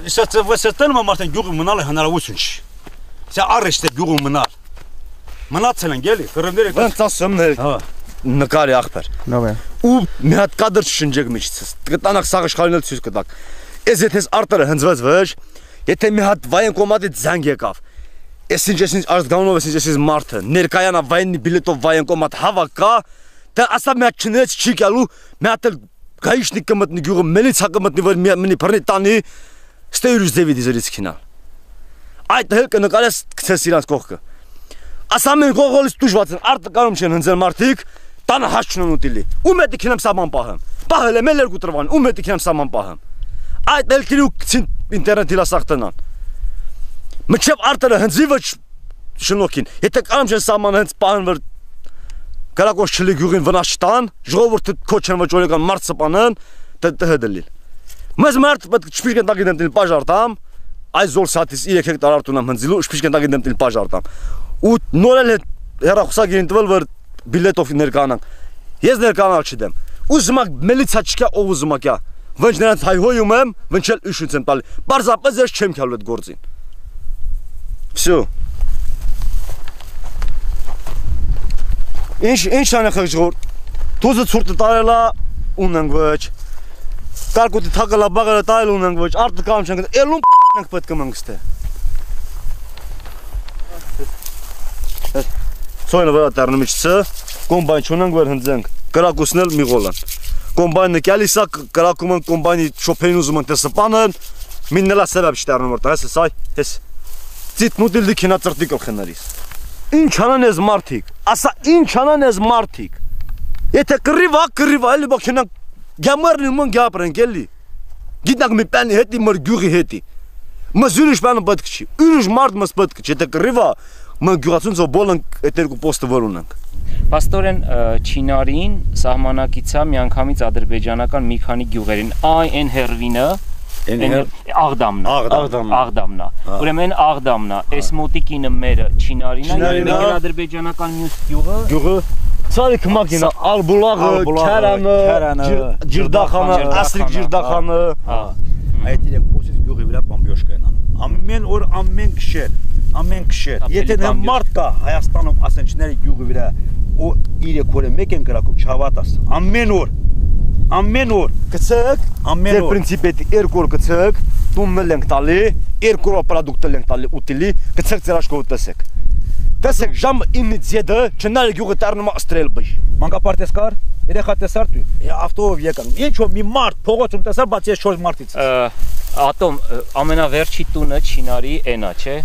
Սեստեն մարդեն գյուղը մնալ է հնարավորություն չի։ Սա առեստ է գյուղը մնալ։ Մնացել են գելի, կռնդերը։ Ոնց ասում նկարի ախպեր։ Ու մի հատ կադր շնջեք միջից։ Կտանակ սաղ իշխանել ցույց կտակ։ Էս եթե արտերը հնձված վեճ, եթե մի հատ վայեն կոմատից զանգ եկավ։ Էս ինչ արտգանով էս մարդը ներկայանա վայենի բիլետով վայեն կոմատ հավաքա, դա ասա մի հատ չնեց չի գալու, մի հատ գայիշնիկ կմտնի գյուղը մելիցա կմտնի որ մի բռնի տանի, ստե ուրիշ ձևի դիզերից քինալ։ Այդ հել կնկարես գցես իրանց կողքը։ Ասա մեն կողոլից դուժված են, արտը կարում չեն հնձել մարդիկ, տանը հաշ չնան ուտիլի։ Ում է դիքինեմ սաման պահեմ։ Պահել եմ երկու տրվան, ում է դիքինեմ սաման պահեմ։ Այդ էլ քիրու ցին ինտերնետի լասախտնան։ Մչև արտերը հնձի ոչ շնոքին։ Եթե կարում չեն սաման հենց պահեն որ Կարակոս չլի գյուղին վնաս չտան, ժողովուրդը քոչեն ոչ օրական մարդ սպանեն, դհդլի։ Մեզ մարդ պետք շփիշկեն տակին դեմտիլ պաժարտամ, այս զոր սատից 3 հեկտար արտունամ հնձիլու, շփիշկեն տակին դեմտիլ պաժարտամ։ Ու նորել է հերախոսագիրին տվել որ բիլետով ներկանանք։ Ես ներկանալ չդեմ։ Ուզմակ մելիցա չկա ով ուզմակա։ Ոնց նրանց հայհոյում եմ, ոնց էլ իշուց եմ տալի։ Պարզապես ես չեմ քալու այդ գործին։ Всё։ Ինչ անախ ժողոր։ Թուզը ցուրտը տարելա ունենք ոչ։ Կարկուտի թակալա բաղերը տարել ունենք ոչ։ Արտը կամ չենք։ Էլում ենք պետք է մնանք ստե։ Սոյնը վրա դառնում իջցը, կոմբայն չունենք որ հնձենք։ Կրակուսն էլ միղոլան։ Կոմբայնը կալիսա կրակում են կոմբայնի շոփերին ուզում են տեսապանեն։ Միննելա սեբեբ չդառնում որ տես սայ, հես։ Ծիտնուտիլ դիքինա ծրտիկով խնարիս։ Ինչ անան ես մարդիկ, ասա ինչ անան ես մարդիկ։ Եթե կռիվա, էլի բախնան գամարնի ման գապրեն գելի։ Գիտնակ մի բանի հետի մր գյուղի հետի։ Մս ուրիշ բանը պետք չի։ Ուրիշ մարդ մս պետք չի։ Եթե կռիվա, ման գյուղացուն զո բոլանք այդ երկու պոստը որ ունենք։ Պաստորեն Չինարին սահմանակիցա միանգամից ադրբեջանական մի քանի գյուղերին այն հերվինը Աղդամնա։ Ուրեմն Աղդամնա, այս մոտիկինը մերը Չինարինա, եւ ադրբեջանական մյուս գյուղը Ցարիք մակինա, Ալբուլաղը, Քարանը, Ջիրդախանը, Ասրիկ Ջիրդախանը։ Այդ իրեք փոսից գյուղի վրա բամբյոշկա են անում։ Ամեն օր ամեն քշեր։ Եթե նա մարդ կա Հայաստանում ասենչների գյուղի վրա, ու իրեք օրը մեկ են գրակում չհավատաս։ Ամեն օր գցեք, ամեն օր պրինցիպետի երկու օր գցեք, տունը ենք տալի, երկու օր պրոդուկտը ենք տալի ուտիլի, գցեք ձեր աշխովը տեսեք։ Տեսեք ժամ 9-ից 7 չնալ գյուղը դառնում է ստրել բժ։ Մանկապարտեզ կար, երեխա տեսար դու։ Ավտոով եկան։ Ինչո՞ մի մարդ փողոցում տեսար, բայց ես 4 մարդից։ Ատոմ ամենավերջի տունը Չինարի էնա, չէ՞։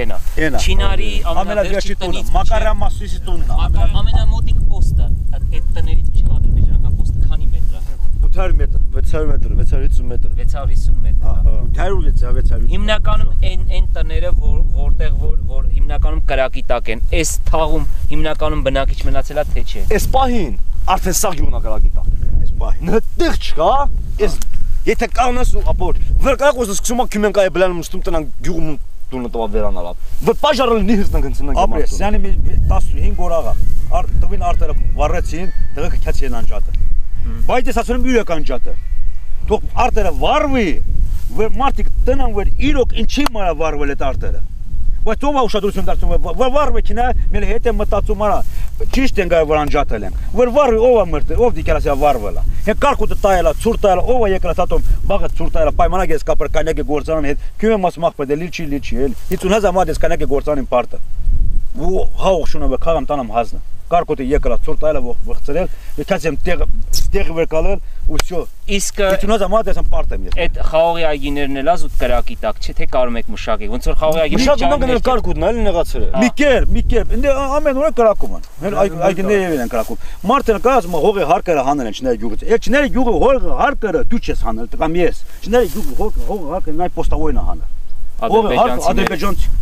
Էնա։ Չինարի ամենավերջի տունը, Մակարամասույսի տունն է։ Ամենամոտիկ պոստը այդ տներից մինչև ադրբեջանական պոստը քանի մետր է։ 800 մետր, 650 մետր։ 650 մետր։ 800 Հիմնականում այն տները, որտեղ որ հիմնականում կրակի տակ են, այս թաղում հիմնականում բնակիչ մնացել է թե չէ։ Այս պահին արդեն սաղ գյուղն է կրակի տակ։ Այս պահին։ Նտեղ չկա, այս եթե կանաս ու ապոր, վեր կրակոս սկսում է քիմենկայի բլանում ստում տնան գյուղում տունը տվա վերանալավ։ Վեր պաժարել նիհսնան գնցնան գամարտուն։ Ապրես, սյանի 15 օր աղա, տվին արտերը վառեցին, դղը քյացին անջատը։ Բայց ես ասում եմ յուրեք անջատը։ Թող արտերը վառվի, որ մարդիկ տնան որ իրոք ինչի մարա վառվել այդ արտերը։ Բայց ով ուշադրություն դարձնում է վառվեքինա մել հետ է մտածում արա ճիշտ են գայ որ անջատել են որ վառվի ով է մրտ ով դիկարասիա վառվելա հե կարկուտը տայելա ցուրտ տայելա ով է եկել հատում բաղը ցուրտ տայելա պայմանակ ես կապր կանյակի գործանան հետ քյում մաս մախ պետք է լիչի էլ 50000 մատ ես կանյակի գործանին պարտը ու հաղ շունով խաղամ տանամ հազնը կարկուտը եկելա ցուրտ տայելա վղծրել եկած եմ տեղի վեր կալել ու всё իսկ 50000 մատ ես պարտեմ ես այդ խաղողի այգիներն էլ ազուտ կրակի տակ չէ թե կարում եք մշակեք ոնց որ խաղողի այգիները մշակում են կարկուտն էլի նեղացրել մի կերպ ինձ ամեն օր կրակում են մեր այգիները են կրակում մարդը կազում հողի հարկերը հանել են չների գյուղից այդ չների գյուղի հողի հարկերը դու չես հանել կամ ես չների գյուղի հողի հարկը նայ պոստավոյն է հանել ադրբեջանցի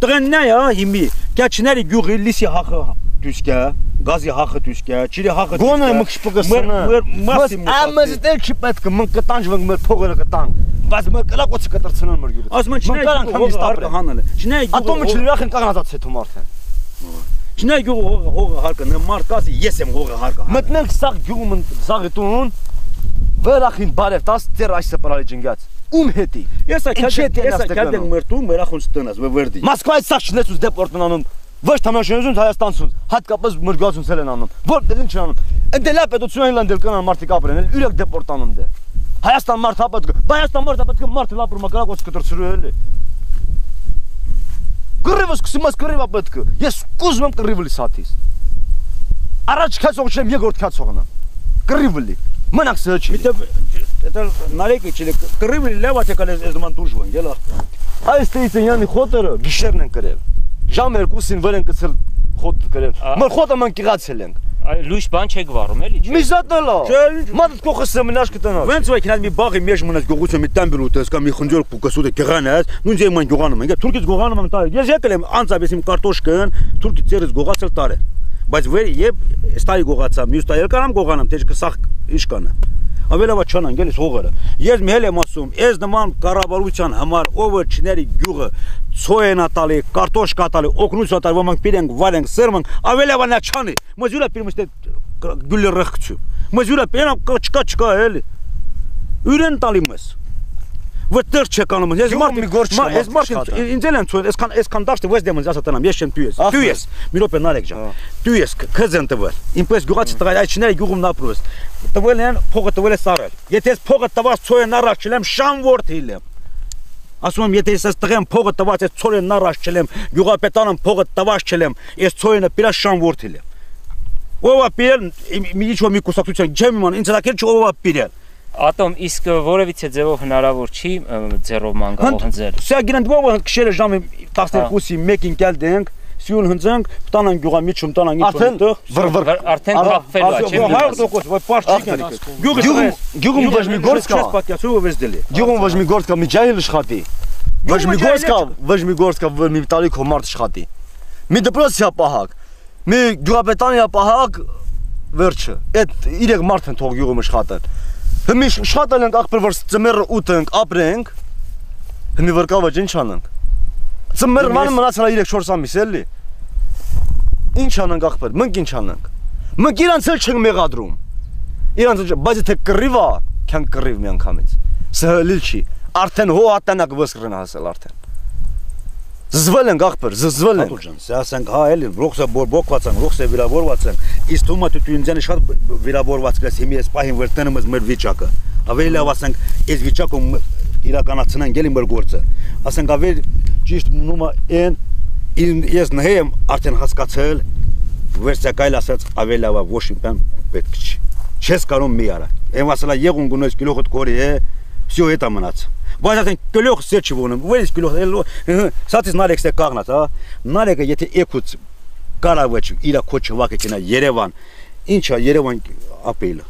տղենն է հիմի կաչների գյուղի լիսի հախը դուսկա գազի հախը դուսկա ճիրի հախը գոնը մխշպկսնա մաս ամս դել չի պետք մն կտանջվենք մեր փողերը կտանք բայց մեր կլակոցը կտրցնեն մեր գյուղը ասում են չնայ հողի հարկը հանել է չնայ ատոմը չլիրախ են կանացած հետո մարդը չնայ գյուղի հողի հարկը նա մարդ կասի ես եմ հողի հարկը մտնենք սաղ գյուղում սաղի տուն վերախին բարև տաս ձեր այսը պարալի ջնգած ում հետի։ Ես կադեմ մրտում մերախոնց տնած վերդի։ Մոսկվայից սա չնեցուց դեպորտն անում։ Ոչ թամաշնություն Հայաստանցուն, հատկապես մրգացունցել են անում։ Որտեղ ինչ անում։ Ընդելա պետություն են լանդել կանան մարտիկ ապրեն, ուրեք դեպորտ անում դե։ Հայաստան մարդա պետք, Հայաստան մարդա պետք մարդը լապրում ակրակոց կտրցրու էլի։ Կռիվս կսիմաս կռիվա պետք։ Ես կուզում եմ կռիվլի սաթիս։ Առաջ քացող չեմ, երկրորդ քացողն եմ։ Կռիվլի։ Մնաք սհաչի։ Это налейка или кռիվլի լավա թե կալես ես դման դուրժվան, գելա։ Այս տեյցենյանի խոտերը գիշերն են կրել։ Ժամ 2-ին վեր են կցել խոտ կրել։ Մր խոտը ման կիղացել ենք։ Լույս բան չեք վառում էլի, չէ՞։ Միզատելա։ Մատդ կողը սեմնաշ կտնած։ Վենց վայ քնած մի բաղի մեջ մնաց գողուցը մի տամբել ուտես կամ մի խնջոր կուկասուտը կղանած, նույն ձեր ման գողանում են։ Թուրքից գողանում են տար։ Ես եկել եմ անցավ ես իմ կարտոշկան, թուրքից ծերից գողացել տար է։ Բայց վեր եւ ստայի գողացա, մյուս տայել կանամ գողանամ, թե կսախ ինչ կանա։ Ավելավա չանան գելիս հողերը։ Ես մեհել եմ ասում, ես նման կառավարության համար ով չների գյուղը ցոյենա տալի, կարտոշկա տալի, օգնություն տալի, ոմանք պիրենք, վարենք, սերմենք, ավելավա նա չանի։ Մզյուրա պիրմստե գյուլը ռխկչու։ Մզյուրա պիրամ չկա էլի։ Ուրեն տալի մեզ։ Վտեր չեկանում ես մարդ ինձել են ցույց այսքան դաշտը վես դեմս ասա տնամ ես չեմ տույես մի րոպե նարեկ ջան տույես քզեն տվել ինպես գյուղացի տղա այդ չների գյուղում նապրուս տվել են փողը տվել է սարել եթե ես փողը տված ցոյեն առաջ չլեմ շան ворթիլ եմ ասում եմ եթե ես տղեմ փողը տված ես ցորեն առաջ չլեմ գյուղապետանն փողը տված չլեմ ես ցոյենը պիրա շան ворթիլ եմ ովա պիրել մի ինչ մի կուսակցություն չեմ իման ինձ դակել չովա պիրել Ատոմ իսկ որևիցե ձևով հնարավոր չի ձեռով մանգաղով հնձել։ Սա գինանդվով քշերը ժամը 12-ի 1-ին կելդենք, սյուն հնձենք, տանան գյուղամիջում տանան ինչ որտեղ, արդեն թափվելու է, չէ՞։ 100% ոյ պարչիկ են։ Գյուղում ոչ մի գործ կա։ Պատկացու վեզդելի։ Գյուղում ոչ մի գործ կա, մի ջահել աշխատի։ Ոչ մի գործ կա, մի տալիք հոմարտ աշխատի։ Մի դպրոցիա պահակ։ Մի գյուղապետանիա պահակ վերջը։ Այդ իրեք մարդ են թող գյուղում աշխատեն։ Հիմի շատել ենք ախպեր որ ծմերը ուտենք, ապրենք, հիմի վրկավը ինչ անենք։ Ծմերը ման մնացել է 3-4 ամիս էլի։ Ինչ անենք ախպեր, մենք ինչ անենք։ Մենք իրանց էլ չենք մեղադրում։ Իրանց բայց թե կռիվա, քան կռիվ մի անգամից։ Սհլիլ չի։ Արդեն հո ատանակ վսկրեն հասել արդեն։ Զզվել ենք ախպեր, զզվել ենք։ Սա ասենք հա էլի ռոքսը բոկված են, ռոքսը վիրավորված են։ Իսկ թվում է դու ինձանի շատ վիրավորված կես հիմի էս պահին վերտնում ես մեր վիճակը։ Ավելի լավ ասենք այս վիճակում իրականացնեն գելի մեր գործը։ Ասենք ավելի ճիշտ մնում է այն ես նհեմ արդեն հասկացել վերսակայլ ասած ավելի լավ ոչ իմ պետք չի։ Չես կարող մի արա։ Եմ ասելա եղուն գունոց կիլոխոտ կորի է, всё это մնաց։ Բայց ասենք կլող սեչի ոնում, վերից կլող, սատից նարեքս է կաղնած, նարեկը եթե էքուց կարավեչ իրա քոչվակը կինա Երևան, ինչ է Երևան ապելը,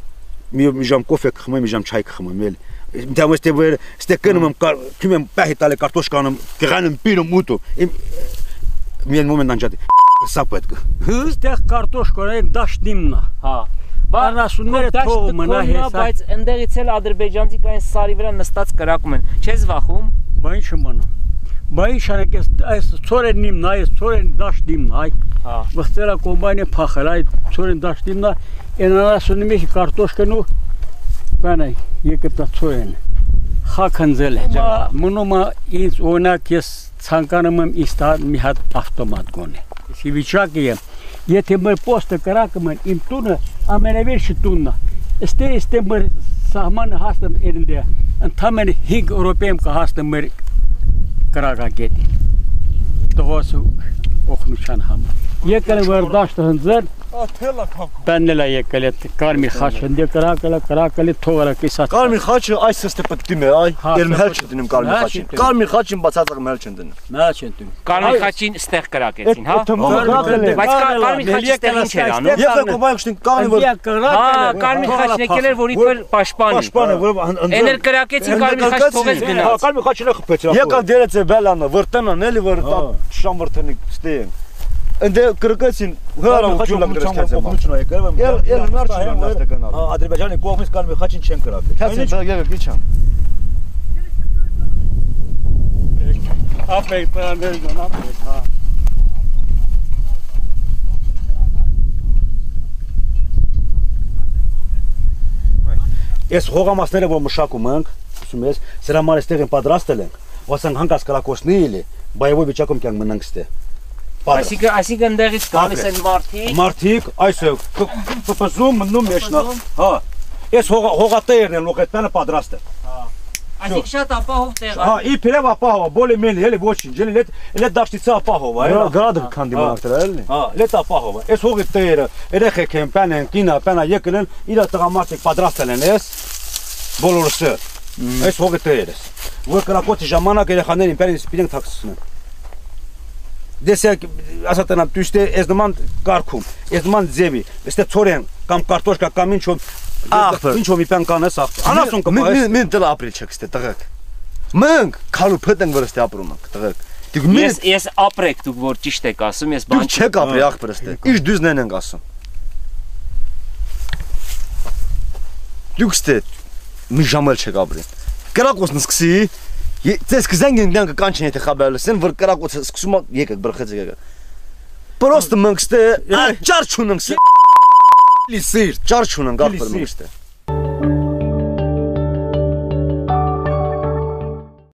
մի ժամ կոֆե կխմեմ, մի ժամ չայ կխմեմ, էլ, դամ ստե կնում եմ, քյում եմ պահի տալի կարտոշկանում, կղանում պիրում ուտում, մի են մոմենտ անջատի, սա պետք է։ Ստեղ կարտոշկորեն դաշտիմն է, հա։ Բառնասունները թողում մնա հեսա։ Բայց ընդեղից էլ ադրբեջանցի կային սարի վրա նստած կրակում են։ Չես վախում։ Բա ինչ մնա։ Բա ինչ անեք այս ցորենն իմն, այս ցորեն դաշտիմն, այ։ Հա։ Վստերա կոմբայնը փախել, այ ցորեն դաշտիմն է, այնանասունի մեջ կարտոշկն ու բանայ եկեպտա ցորեն։ Խաքնձել է։ Մնում է ինձ օրինակ ես ցանկանում եմ իստա մի հատ ավտոմատ գոնե։ Իսկ վիճակի եմ Եթե մեր պոստը կրակում են իմ տունը ամենավերջի տունն է։ Ստե մեր սահմանը հասնում երնդե ընդամենը 5 րոպեում կհասնեմ մեր կրակագետին։ Տղոս օգնության համար։ Եկել եմ որ դաշտը հնձել, բաննելա եկել է կարմիր խաչը, դե կրակել է թողերը կիսած։ Կարմիր խաչը այս ստե պետք դիմե, այ, դեր մհել չդնում կարմիր խաչին։ Կարմիր խաչին բացածակ մհել չեն դնում։ Նա չեն դնում։ Կարմիր խաչին ստեղ կրակեցին, հա։ Բայց կարմիր խաչը ստեղ ինչ էր անում։ Եկել կոմայքշտին կարմիր Հա, կարմիր խաչն եկել էր որ իբր պաշտպանի։ Էն էլ կրակեցին կարմիր խաչ թողեց գնաց։ Կարմիր խաչը խփեց։ Եկալ դերեց է բելանը, վրտնան էլի որ շան վրտնի ստեին։ Ընդ կրկեցին հրավություն լագրեցքած եմ։ Ել հնար չեն դաստը գնալ։ Ադրբեջանի կողմից կարմիր խաչին չեն կրակել։ Քացին եկեք իջան։ Ապեկ պանել գնամ, հա։ Ես հողամասները որ մշակում ենք, ասում ես, սրա համար էստեղ են պատրաստել ենք, ասենք հանկարծ կրակոցնի էլի, բայովի վիճակում կյանք մնանք ստե։ Այսինքն դեղից գալիս են մարդիկ, այսօ պպզում մնում մեջնա, հա, ես հողատերն են լոկետները պատրաստ են։ Այսինքն շատ ապահով տեղ է։ Հա, իբրև ապահով, բոլի-մելի, էլի ոչինչ, էլի դաշտիցը ապահով է։ Գրադը քանդի մնաք դրա էլի։ Հա, լետ ապահով է։ Այս հողի տերը, երեխեք են, պան են, կինա, պանա եկել են, իր տղամարդիկ պատրաստել են ես, բոլորսը։ Այս հողի տերս։ Որ կրակոցի ժամանակ երեխաներին պերին սպիրենք թաքցնեն։ Դեսեք, ասատենամ, դուստե այս նման կարգում, այս նման ձևի, այստեղ ծորեն կամ կարտոշկա կամ ինչ-որ մի բան կանես աղբեր։ Անասուն կպահես։ Մեն դել ապրիլ չեք ստե տղեկ։ Մենք քալու փտենք որ ստե ապրում ենք տղեկ։ Ես ապրեք դուք որ ճիշտ եք ասում, ես բան չեք ապրի աղբեր ստե։ Ինչ դուզնեն ենք ասում։ Դուք ստե մի ժամել չեք ապրի։ Կրակոցն սկսի Ձեզ կզանգեն դրանք կանչեն եթե խաբեր լսեն, որ կրակոցը սկսում է եկեք բրխեց եկեք։ Պրոստը մենք ստե ճար չունենք։ Լիսիր, ճար չունենք աղբեր մենք ստե։